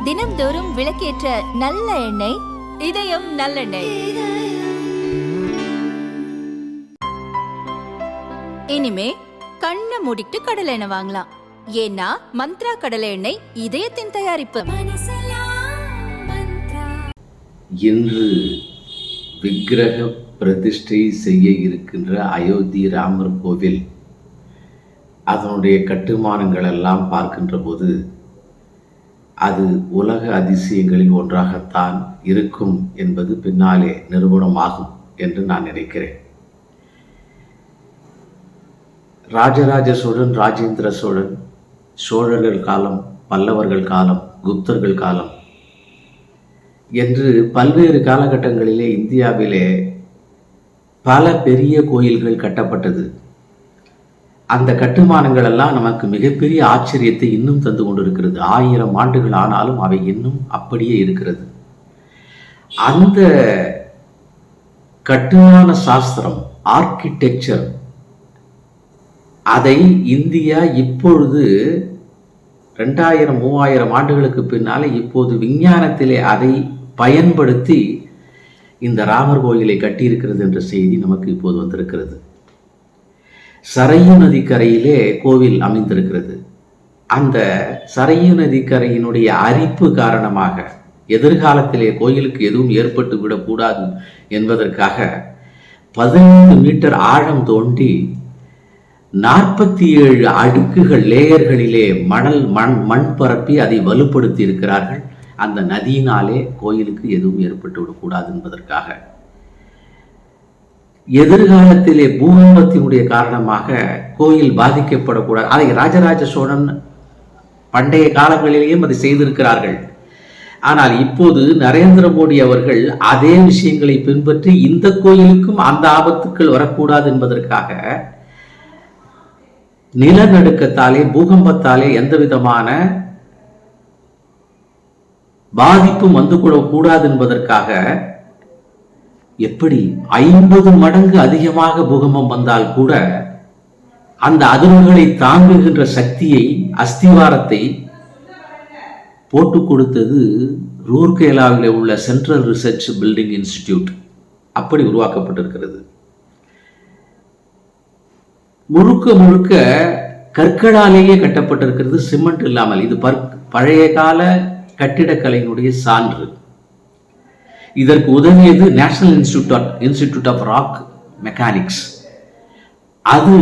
தினம்தோறும் விளக்கேற்ற நல்ல எண்ணெய் இதயம் நல்லெண்ணெய். இனிமே கண்ணை மூடிட்டு கடலை எண்ணெய் வாங்கலாம். ஏன்னா மந்த்ரா கடலை எண்ணெய் இதயத்தின் தயாரிப்பு. இன்று விக்கிரக பிரதிஷ்டை செய்ய இருக்கின்ற அயோத்தி ராமர் கோவில், அதனுடைய கட்டுமானங்கள் எல்லாம் பார்க்கின்ற போது அது உலக அதிசயங்களில் ஒன்றாகத்தான் இருக்கும் என்பது பின்னாலே நிரூபணமாகும் என்று நான் நினைக்கிறேன். ராஜராஜ சோழன், ராஜேந்திர சோழன், சோழர்கள் காலம், பல்லவர்கள் காலம், குப்தர்கள் காலம் என்று பல்வேறு காலகட்டங்களிலே இந்தியாவிலே பல பெரிய கோயில்கள் கட்டப்பட்டது. அந்த கட்டுமானங்கள் எல்லாம் நமக்கு மிகப்பெரிய ஆச்சரியத்தை இன்னும் தந்து கொண்டிருக்கிறது. 1000 ஆண்டுகள் ஆனாலும் அவை இன்னும் அப்படியே இருக்கிறது. அந்த கட்டுமான சாஸ்திரம், ஆர்கிடெக்சர், அதை இந்தியா இப்பொழுது 2000-3000 ஆண்டுகளுக்கு பின்னாலே இப்போது விஞ்ஞானத்திலே அதை பயன்படுத்தி இந்த ராமர் கோயிலை கட்டியிருக்கிறது என்ற செய்தி நமக்கு இப்போது வந்திருக்கிறது. சரையு நதிக்கரையிலே கோவில் அமைந்திருக்கிறது. அந்த சரையு நதிக்கரையினுடைய அரிப்பு காரணமாக எதிர்காலத்திலே கோயிலுக்கு எதுவும் ஏற்பட்டு விடக்கூடாது என்பதற்காக 15 மீட்டர் ஆழம் தோண்டி 47 அடுக்குகள், லேயர்களிலே மண் பரப்பி அதை வலுப்படுத்தி இருக்கிறார்கள். அந்த நதியினாலே கோயிலுக்கு எதுவும் ஏற்பட்டு விடக்கூடாது என்பதற்காக. எதிர்காலத்திலே பூகம்பத்தினுடைய காரணமாக கோயில் பாதிக்கப்படக்கூடாது. அதை ராஜராஜ சோழன் பண்டைய காலங்களிலேயும் அதை செய்திருக்கிறார்கள். ஆனால் இப்போது நரேந்திர மோடி அவர்கள் அதே விஷயங்களை பின்பற்றி இந்த கோயிலுக்கும் அந்த ஆபத்துக்கள் வரக்கூடாது என்பதற்காக நிலநடுக்கத்தாலே, பூகம்பத்தாலே எந்த விதமான பாதிப்பும் வந்து கூடாது என்பதற்காக எப்படி 50 மடங்கு அதிகமாக பூகம்பம் வந்தால் கூட அந்த அதிர்வுகளை தாங்குகின்ற சக்தியை, அஸ்திவாரத்தை போட்டுக் கொடுத்தது ரூர்கேலாவில் உள்ள சென்ட்ரல் ரிசர்ச் பில்டிங் இன்ஸ்டிடியூட். அப்படி உருவாக்கப்பட்டிருக்கிறது. முழுக்க முழுக்க கற்களாலேயே கட்டப்பட்டிருக்கிறது, சிமெண்ட் இல்லாமல். இது பழைய கால கட்டிடக்கலையினுடைய சான்று. இதற்கு உதவியது national institute of rock mechanics. அது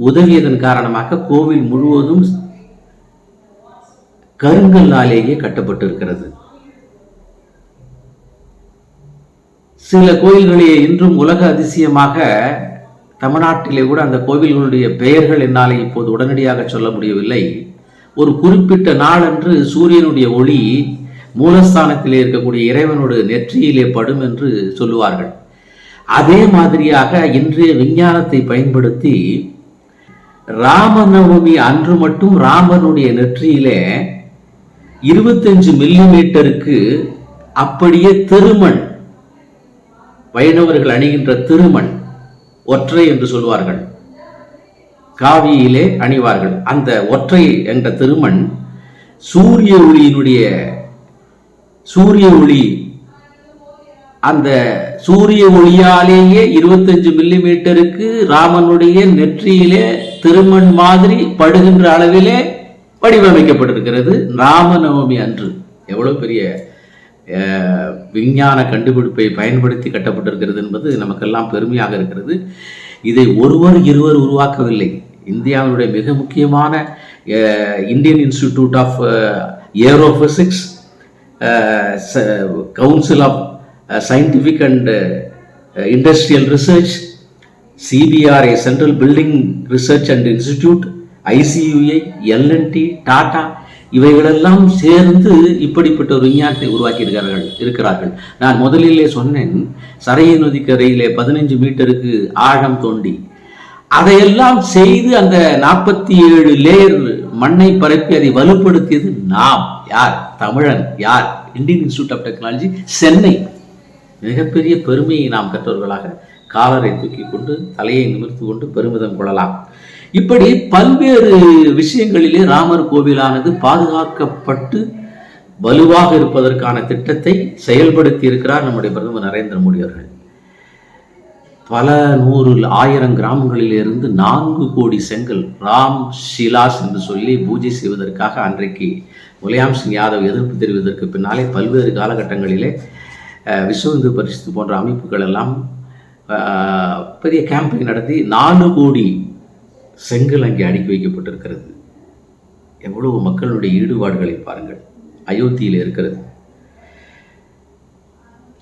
உதவியதன் காரணமாக கோவில் முழுவதும் கருங்கல்லாலேயே கட்டப்பட்டிருக்கிறது. சில கோயில்களே இன்றும் உலக அதிசயமாக, தமிழ்நாட்டிலே கூட அந்த கோவில்களுடைய பெயர்கள் என்னாலே இப்போது உடனடியாக சொல்ல முடியவில்லை. ஒரு குறிப்பிட்ட நாளன்று சூரியனுடைய ஒளி மூலஸ்தானத்திலே இருக்கக்கூடிய இறைவனோட நெற்றியிலே படும் என்று சொல்லுவார்கள். அதே மாதிரியாக இன்றைய விஞ்ஞானத்தை பயன்படுத்தி ராமநவமி அன்று மட்டும் ராமனுடைய நெற்றியிலே 25 மில்லிமீட்டருக்கு அப்படியே திருமண், வைணவர்கள் அணிகின்ற திருமண், ஒற்றை என்று சொல்வார்கள், காவியிலே அணிவார்கள். அந்த ஒற்றை என்ற திருமண் சூரிய ஒளி, அந்த சூரிய ஒளியாலேயே 25 மில்லிமீட்டருக்கு ராமனுடைய நெற்றியிலே திருமண் மாதிரி படுகின்ற அளவிலே வடிவமைக்கப்பட்டிருக்கிறது ராமநவமி அன்று. எவ்வளவு பெரிய விஞ்ஞான கண்டுபிடிப்பை பயன்படுத்தி கட்டப்பட்டிருக்கிறது என்பது நமக்கெல்லாம் பெருமையாக இருக்கிறது. இதை இருவர் உருவாக்கவில்லை. இந்தியாவுடைய மிக முக்கியமான Indian institute of aerophysics, council of scientific and industrial research, CBRI central building research and institute, ICUI, L and T, Tata, இவைகளெல்லாம் சேர்ந்து இப்படிப்பட்ட ஒரு விஞ்ஞானத்தை உருவாக்கி இருக்கிறார்கள். நான் முதலிலே சொன்னேன், சரையு நதிக்கரையிலே 15 மீட்டருக்கு ஆழம் தோண்டி அதையெல்லாம் செய்து அந்த 47 லேயர் மண்ணை பரப்பி அதை வலுப்படுத்தியது நாம். யார்? தமிழன். யார்? Indian institute of technology, Chennai. மிகப்பெரிய பெருமையை நாம் கற்றவர்களாக காலரை தூக்கி கொண்டு தலையை நிமிர்த்து கொண்டு பெருமிதம் கொள்ளலாம். இப்படி பல்வேறு விஷயங்களிலே ராமர் கோவிலானது பாதுகாக்கப்பட்டு வலுவாக இருப்பதற்கான திட்டத்தை செயல்படுத்தி இருக்கிறார் நம்முடைய பிரதமர் நரேந்திர மோடி அவர்கள். பல 100,000 கிராமங்களிலிருந்து 4 கோடி செங்கல் ராம் ஷிலாஸ் என்று சொல்லி பூஜை செய்வதற்காக அன்றைக்கு முலாயம் சிங் யாதவ் எதிர்ப்பு தெரிவதற்கு பின்னாலே பல்வேறு காலகட்டங்களிலே விஸ்வ இந்து பரிஷத்து போன்ற அமைப்புகள் எல்லாம் பெரிய கேம்பெயின் நடத்தி 4 கோடி செங்கல் அங்கே அடுக்கி வைக்கப்பட்டிருக்கிறது. எவ்வளவு மக்களுடைய ஈடுபாடுகளை பாருங்கள். அயோத்தியில் இருக்கிறது.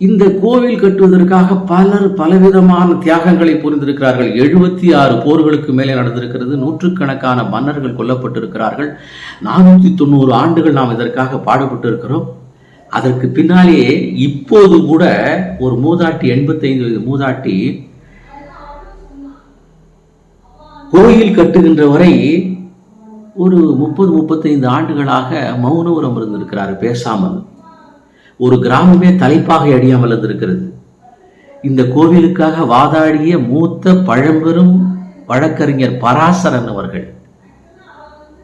இந்த கோவில் கட்டுவதற்காக பலர் பலவிதமான தியாகங்களை புரிந்திருக்கிறார்கள். 76 போர்களுக்கு மேலே நடந்திருக்கிறது. நூற்றுக்கணக்கான மன்னர்கள் கொல்லப்பட்டிருக்கிறார்கள். 490 ஆண்டுகள் நாம் இதற்காக பாடுபட்டு இருக்கிறோம். அதற்கு பின்னாலேயே இப்போது கூட ஒரு மூதாட்டி 85 வயது மூதாட்டி கோயில் கட்டுகின்ற வரை ஒரு 30-35 ஆண்டுகளாக மௌனவரம் இருந்திருக்கிறார், பேசாமல். ஒரு கிராமமே தலைப்பாக அடியாமல் இருந்திருக்கிறது. இந்த கோவிலுக்காக வாதாடிய மூத்த பழம்பெரும் வழக்கறிஞர் பராசரன் அவர்கள்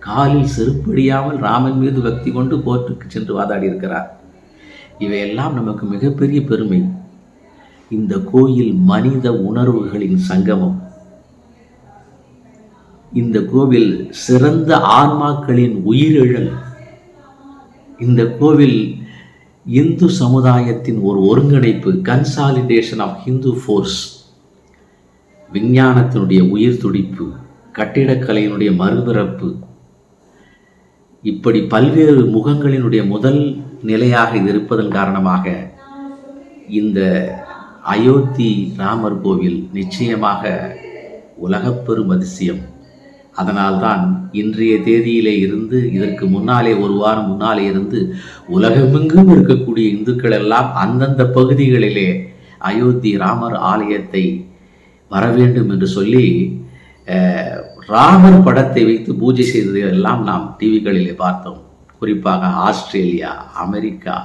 காலில் செருப்படியாமல் ராமன் மீது பக்தி கொண்டு கோர்ட்டுக்கு சென்று வாதாடி இருக்கிறார். இவையெல்லாம் நமக்கு மிகப்பெரிய பெருமை. இந்த கோயில் மனித உணர்வுகளின் சங்கமம். இந்த கோவில் சிறந்த ஆன்மாக்களின் உயிரிழல். இந்த கோவில் இந்து சமுதாயத்தின் ஒரு ஒருங்கிணைப்பு, கன்சாலிடேஷன் ஆஃப் ஹிந்து ஃபோர்ஸ். விஞ்ஞானத்தினுடைய உயிர் துடிப்பு, கட்டிடக்கலையினுடைய மறுபிறப்பு, இப்படி பல்வேறு முகங்களினுடைய முதல் நிலையாக இது இருப்பதன் காரணமாக இந்த அயோத்தி ராமர் கோவில் நிச்சயமாக உலகப்பெரும் அதிசயம். அதனால்தான் இன்றைய தேதியிலே இருந்து இதற்கு முன்னாலே ஒரு வாரம் முன்னாலே இருந்து உலகமெங்கும் இருக்கக்கூடிய இந்துக்கள் எல்லாம் அந்தந்த பகுதிகளிலே அயோத்தி ராமர் ஆலயத்தை வர வேண்டும் என்று சொல்லி ராமர் படத்தை வைத்து பூஜை செய்ததை எல்லாம் நாம் டிவிகளிலே பார்த்தோம். குறிப்பாக ஆஸ்திரேலியா, அமெரிக்கா,